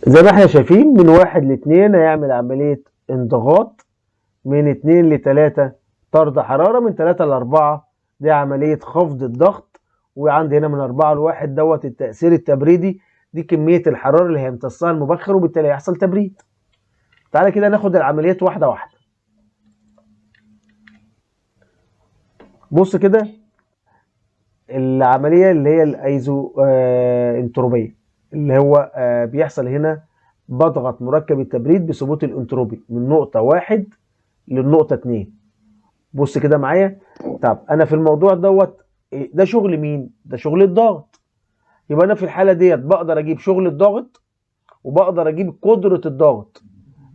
زي ما احنا شايفين من 1 ل2 هيعمل عملية انضغاط، من 2 ل3 طرد حرارة، من 3 ل4 دي عملية خفض الضغط، وعندي هنا من 4 ل1 دوت التأثير التبريدي، دي كمية الحرارة اللي هيمتصها المبخر وبالتالي هيحصل تبريد. تعالى كده ناخد العمليات واحدة واحدة. بص كده العملية اللي هي الايزو انتروبية، اللي هو بيحصل هنا بضغط مركب التبريد بثبوت الانتروبي من نقطة 1 للنقطة 2. بص كده معايا. طب انا في الموضوع دوت ده شغل مين؟ ده شغل الضغط. يبقى انا في الحالة ديت بقدر اجيب شغل الضغط وبقدر اجيب قدرة الضغط.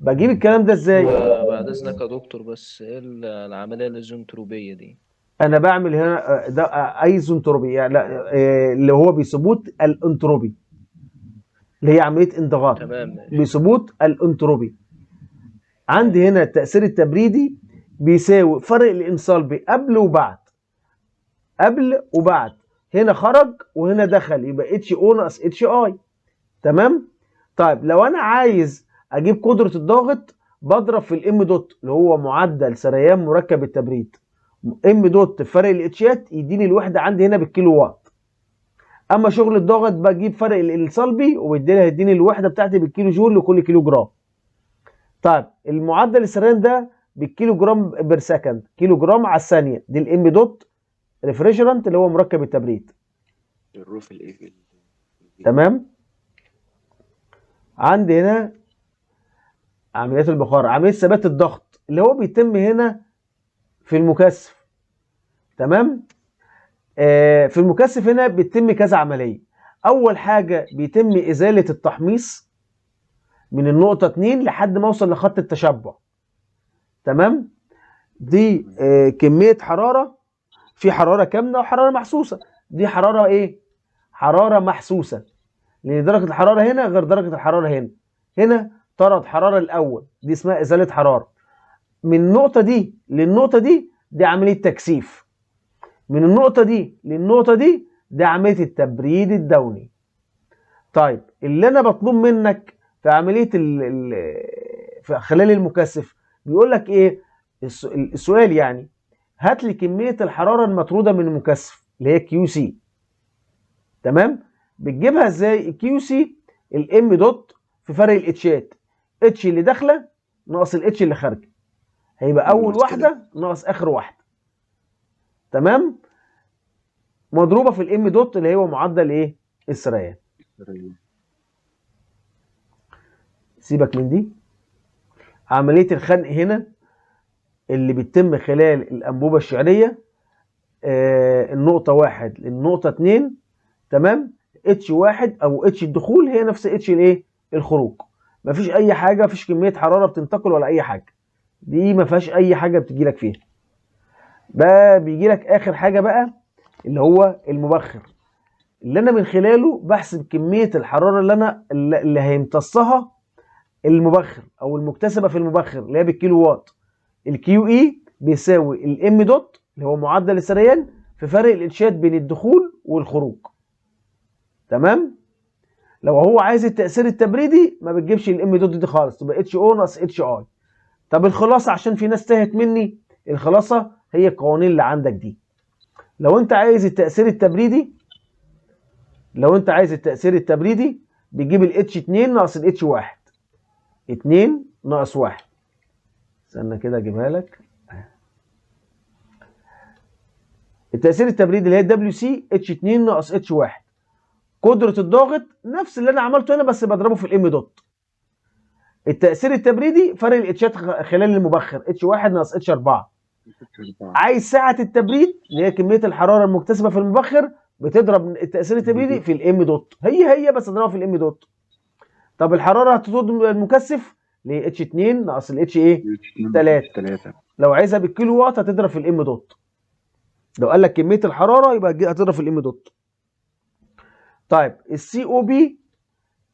بجيب الكلام ده ازاي؟ بعد اذنك يا دكتور، بس ايه العمليه الايزنتروبيه دي؟ انا بعمل هنا ده ايزنتروبي، يعني اللي هو بثبوت الانتروبي، اللي هي عملية انضغاط تمام ماشي. بثبوت الانتروبي. عندي هنا التأثير التبريدي بيساوي فرق الانصالبي قبل وبعد. قبل وبعد، هنا خرج وهنا دخل، يبقى اتش او ناقص اتش اي. تمام. طيب لو انا عايز اجيب قدرة الضغط بضرب في الام دوت اللي هو معدل سريان مركب التبريد. ام دوت في فرق الاتشات يديني الوحدة عندي هنا بالكيلو وات. اما شغل الضغط بجيب فرق الصلبي وبالتالي هيديني الوحدة بتاعتي بالكيلو جول لكل كيلو جرام. طيب المعدل السريان ده بالكيلو جرام بير سكند، كيلو جرام على الثانية، دي الام دوت ريفريجرانت اللي هو مركب التبريد. الروف الايه تمام. عندي هنا عمليات البخار، عملية ثبات الضغط اللي هو بيتم هنا في المكثف. تمام. في المكثف هنا بيتم كذا عملية. أول حاجة بيتم إزالة التحميص من النقطة 2 لحد ما أوصل لخط التشبع. تمام. دي كمية حرارة، في حرارة كامنة وحرارة محسوسة. دي حرارة إيه؟ حرارة محسوسة، لأن درجة الحرارة هنا غير درجة الحرارة هنا. هنا طرد حرارة الأول، دي اسمها إزالة حرارة. من النقطة دي للنقطة دي دي عملية تكثيف. من النقطة دي للنقطة دي دي عملية التبريد الدوني. طيب اللي أنا بطلب منك في عملية في خلال المكثف بيقول لك إيه؟ السؤال يعني هات لي كمية الحرارة المطرودة من المكثف اللي هي كيو سي. تمام؟ بتجيبها ازاي؟ الكيو سي الام دوت في فرق الاتشات، اتش اللي داخله ناقص الاتش اللي خارجه، هيبقى اول واحده ناقص اخر واحده. تمام. مضروبه في الام دوت اللي هو معدل ايه؟ السريان. سيبك من دي. عمليه الخنق هنا اللي بتتم خلال الانبوبه الشعريه، النقطه 1 للنقطه 2. تمام. اتش 1 او اتش الدخول هي نفس اتش الايه؟ الخروج. مفيش اي حاجه، مفيش كميه حراره بتنتقل ولا اي حاجه، دي ما فيهاش اي حاجه بتجي لك فيها. ده بيجي لك اخر حاجه بقى اللي هو المبخر، اللي انا من خلاله بحسب كميه الحراره اللي هيمتصها المبخر او المكتسبه في المبخر اللي هي بالكيلو وات. الكيو اي بيساوي الام دوت اللي هو معدل السريان في فرق الاتشات بين الدخول والخروج. تمام. لو هو عايز التاثير التبريدي ما بتجيبش الام دوت دي خالص، تبقى اتش او ناقص اتش اي. طب الخلاصه عشان في ناس تهت مني، الخلاصه هي القوانين اللي عندك دي. لو انت عايز التاثير التبريدي بتجيب الاتش 2 ناقص الاتش 1. 2 ناقص 1. استنى كده اجيبها لك. التاثير التبريدي اللي هي دبليو سي اتش 2 ناقص اتش 1. قدره الضاغط نفس اللي انا عملته هنا بس بضربه في الام دوت. التاثير التبريدي فرق الاتشات خلال المبخر اتش 1 ناقص اتش 4. عايز سعه التبريد اللي هي كميه الحراره المكتسبه في المبخر بتضرب التاثير التبريدي في الام دوت، هي بس اضربها في الام دوت. طب الحراره هتطرد المكثف ل اتش 2 ناقص الاتش ايه؟ 3. لو عايزها بالكيلو وات هتضرب في الام دوت. لو قال لك كميه الحراره يبقى هتضرب في الام دوت. طيب السي او بي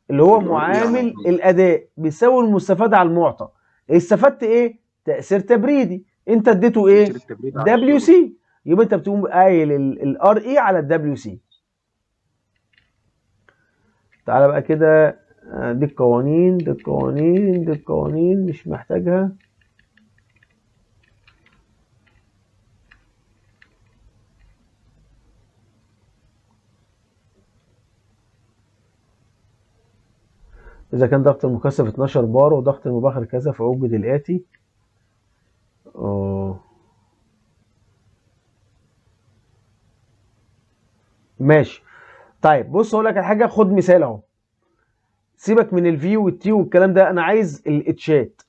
اللي هو معامل الاداء بيساوي المستفاد على المعطى. استفدت ايه؟ تاثير تبريدي. انت اديته ايه؟ دبليو سي. يبقى انت بتقوم قايل الار اي على الدبليو سي. تعالى بقى كده، دي القوانين دي القوانين دي القوانين مش محتاجها. إذا كان ضغط المكثف 12 بار وضغط المبخر كذا فأوجد الآتي. ماشي. طيب بص أقول لك على حاجة، خد مثال أهو. سيبك من الفي والتي والكلام ده، أنا عايز الاتشات.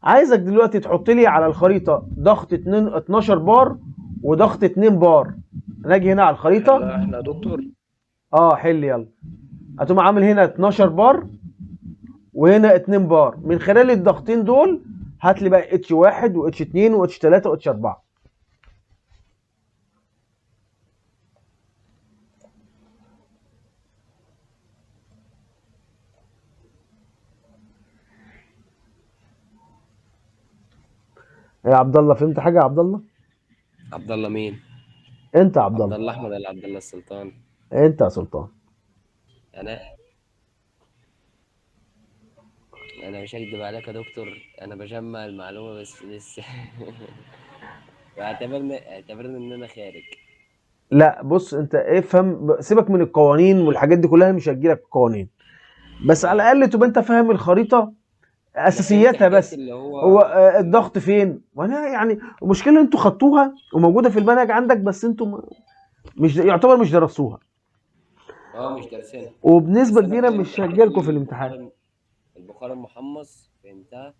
عايزك دلوقتي تحط لي على الخريطة ضغط 12 بار وضغط 2 بار. ناجي هنا على الخريطة. لا احنا يا دكتور. حل يلا. هتقوم عامل هنا 12 بار وهنا 2 بار. من خلال الضغطين دول هات لي بقى اتش 1 واتش 2 واتش 3 واتش 4. يا عبد الله فهمت حاجه يا عبد الله؟ عبد الله مين؟ انت يا عبد عبد الله. الله احمد ولا عبد الله السلطان؟ انت يا سلطان. انا مش هكدب عليك يا دكتور، انا بجمع المعلومه بس لسه. اعتبرني ان انا خارج. لا بص انت افهم، سيبك من القوانين والحاجات دي كلها، مش هتجيلك القوانين، بس على الاقل تبقى انت فاهم الخريطه اساسياتها. بس هو الضغط فين، وانا يعني المشكله انتوا خدتوها وموجوده في المنهج عندك، بس انتوا مش يعتبر مش درستوها. مش دارسينها، وبنسبه كبيره مش هتجيلكوا في الامتحان. البخار المحمص فهمتها،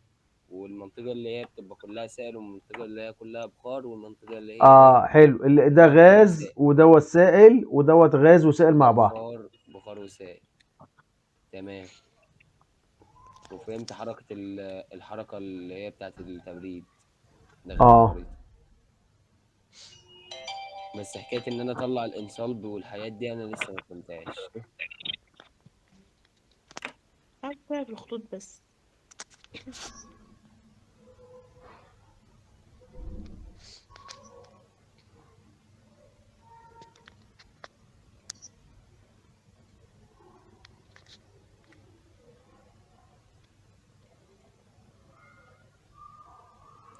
والمنطقه اللي هي بتبقى كلها سائل، والمنطقه اللي هي كلها بخار، والمنطقه اللي هي حلو، ده غاز ودوت سائل ودوت غاز وسائل مع بعض. بخار وسائل. تمام. وفهمت حركه الحركه اللي هي بتاعت التبريد ده. بس حكايه ان انا اطلع الانصلب والحاجات دي انا لسه ما فهمتهاش. عارفة الخطوط بس.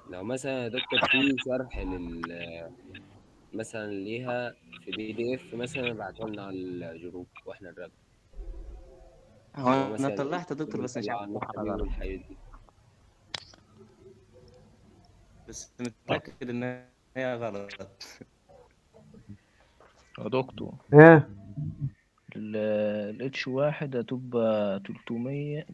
لو مثلا يا دكتور في شرح مثلا ليها في PDF مثلا ابعته لنا على الجروب واحنا نراجع. هو انا طلعت يا دكتور بس مش عارف والحاجات دي، بس متأكد ان هي غلط. يا دكتور الاتش 1 هتبقى 300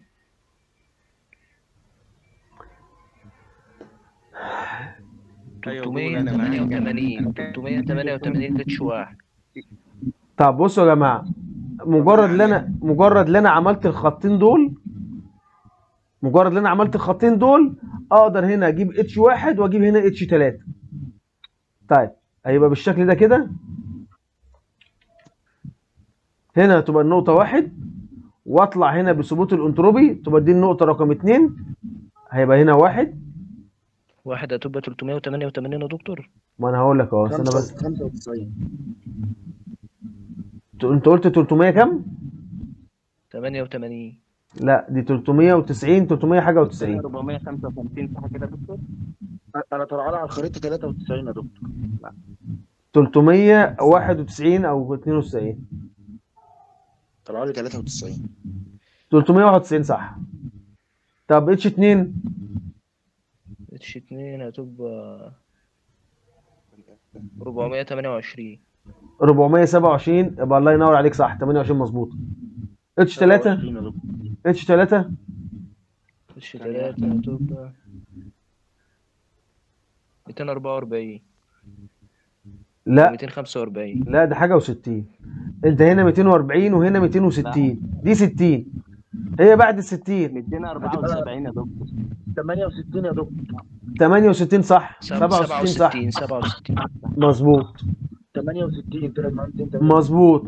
388 اتش 1. طب بصوا يا جماعه، مجرد ان انا عملت الخطين دول، اقدر هنا اجيب اتش 1 واجيب هنا اتش 3. طيب هيبقى بالشكل ده كده. هنا تبقى النقطه 1، واطلع هنا بثبوت الانتروبي تبقى دي النقطه رقم 2. هيبقى هنا 1 هتبقى 388 يا دكتور. ما انا هقول لك اهو، استنى بس. 95. انت قلت 300 كام؟ 88. لا دي 390 300 حاجه و90. 455 صح كده يا دكتور؟ انا طالع على الخريطه 93 يا دكتور. 391 او 92. طلع لي 93. 391 صح. طب اتش 2 هتبقى 428. 427 يبقى الله ينور عليك صح، 28 مظبوط. اتش 3 هتبقى هتبقى 244. لا 245. لا ده حاجه و60. انت هنا 240 وهنا 260. دي 60. هي بعد ال 60 274 يا دكتور. 68 يا دكتور. 68 صح. 67 صح. 67 مظبوط. 68 طلعت معايا 200. مظبوط.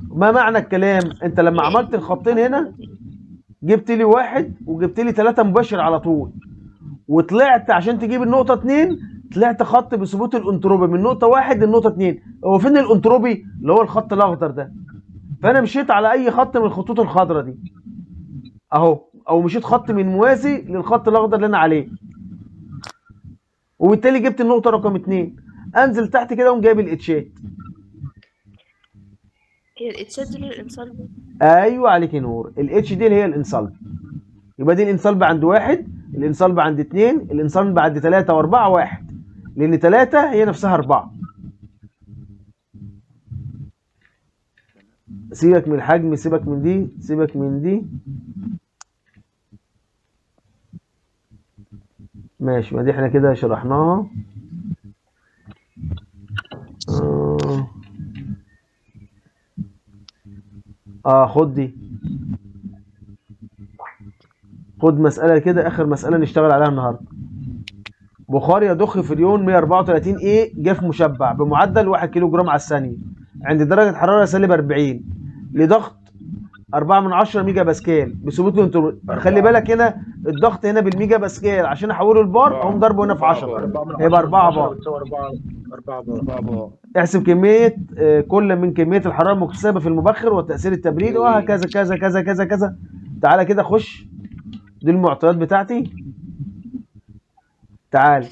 ما معنى الكلام؟ انت لما عملت الخطين هنا جبت لي 1 وجبت لي 3 مباشر على طول، وطلعت عشان تجيب النقطه 2 طلعت خط بثبوت الانتروبي من نقطه 1 لنقطه 2. هو فين الانتروبي؟ اللي هو الخط الاخضر ده. فانا مشيت على اي خط من الخطوط الخضراء دي اهو، او مشيت خط من موازي للخط الاخضر اللي انا عليه، وبالتالي جبت النقطه رقم 2. انزل تحت كده وأقوم جايب الاتشات. هي الاتشات دي للانسان. ايوه عليك نور، الاتش دي اللي هي الانصلب. يبقى دي الانصلب عند 1، الانصلب عند 2، الانصلب عند 3 و4 1، لان 3 هي نفسها 4. سيبك من الحجم، سيبك من دي، سيبك من دي. ماشي، ما دي احنا كده شرحناها. خد دي، خد مسألة كده، آخر مسألة نشتغل عليها النهاردة. بخار يضخ في اليوم 134 ايه جاف مشبع بمعدل 1 كيلو جرام على الثانية عند درجة حرارة -40 لضغط 4/10 ميجا باسكال بثبوت الانتروبي. خلي بالك هنا الضغط هنا بالميجا باسكال، عشان احوله لبار اقوم ضربه هنا في 10 هيبقى 4 بار. 4 بار. احسب كمية كل من كمية الحرارة المكتسبة في المبخر والتأثير التبريدي وهكذا كذا كذا كذا كذا. تعالى كده خش، دي المعطيات بتاعتي. تعال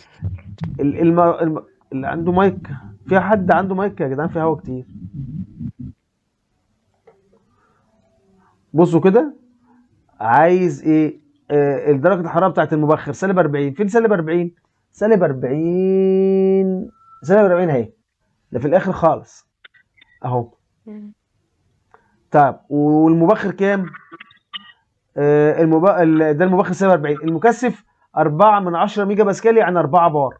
اللي عنده مايك، في حد عنده مايك يا جدعان؟ في هوا كتير. بصوا كده، عايز ايه؟ درجة الحرارة بتاعت المبخر -40. فين -40؟ -40 اهي، ده في الاخر خالص اهو. طيب والمبخر كام؟ ده المبخر -40، المكثف 4/10 ميجا باسكال يعني 4 بار.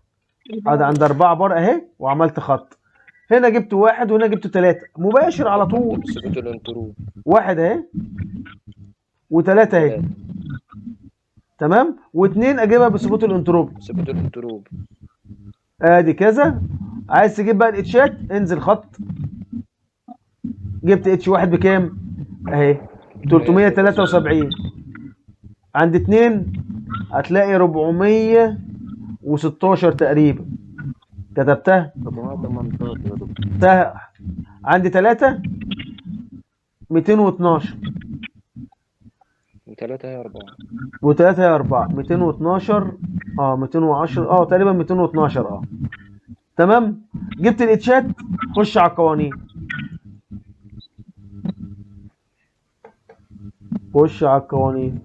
ادي عند 4 بار اهي، وعملت خط هنا، جبت 1 وهنا جبت 3 مباشر على طول. ثبوت الانتروبي 1 اهي و3 اهي، تمام، و2 اجيبها بثبوت الانتروبي. ثبوت الانتروبي ادي كذا. عايز تجيب بقى الاتشات، انزل خط. جبت اتش 1 بكام؟ اهي 373. عند 2 هتلاقي 416 تقريبا، كتبتها. 418. عند 3 212 و3 هي 4. و3 هي 4 212 210 تقريبا 212 تمام. جبت الاتشات، خش على القوانين. خش على القوانين.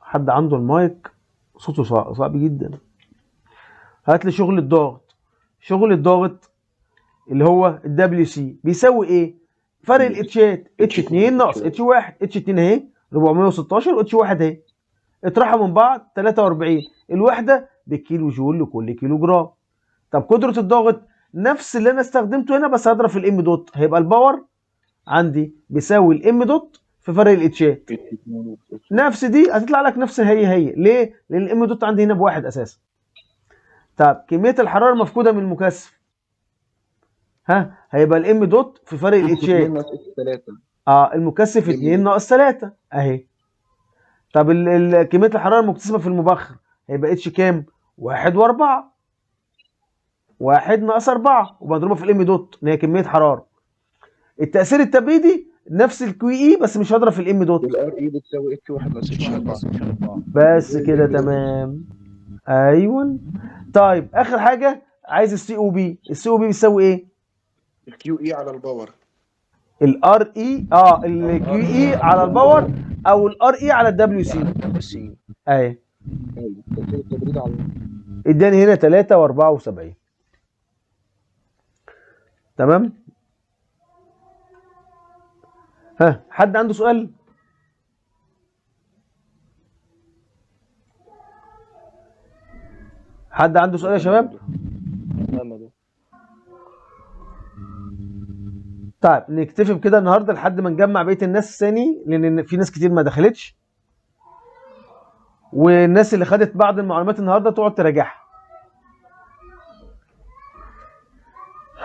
حد عنده المايك صوته صعب جدا. هات لي شغل الضغط. شغل الضغط اللي هو الدبليو سي بيساوي ايه؟ فرق الاتشات H2 ناقص H1. H2 اهي 416 وH1 اهي، اطرحوا من بعض 43. الوحده بالكيلو جول لكل كيلو جرام. طب قدره الضغط نفس اللي انا استخدمته هنا، بس هضرب في الام دوت، هيبقى الباور عندي بيساوي الام دوت في فرق الاتشات. نفس دي هتطلع لك نفس هي ليه؟ لان الام دوت عندي هنا ب1 اساسا. طب كميه الحراره المفقوده من المكثف هيبقى الام دوت في فرق الاتشات. المكثف 2 ناقص 3 اهي. طب كميه الحراره المكتسبه في المبخر هيبقى اتش كام؟ 1 و4. 1 ناقص 4 وبضربها في الام دوت اللي هي كميه حراره. التاثير التبريدي نفس الكيو اي، بس مش هضرب في الام دوت. الار اي بتساوي اتش 1 ناقص اتش 4. بس كده تمام. ايوه. طيب اخر حاجه عايز السي او بي. السي او بي بيساوي ايه؟ الكيو اي على الباور. الار اي الكيو اي على الباور او الار اي على الدبليو سي. اهي اداني هنا 3 و74. تمام. حد عنده سؤال؟ حد عنده سؤال يا شباب؟ طيب نكتفي بكده النهارده لحد ما نجمع بقيه الناس ثاني، لان في ناس كتير ما دخلتش، والناس اللي خدت بعض المعلومات النهارده تقعد تراجعها.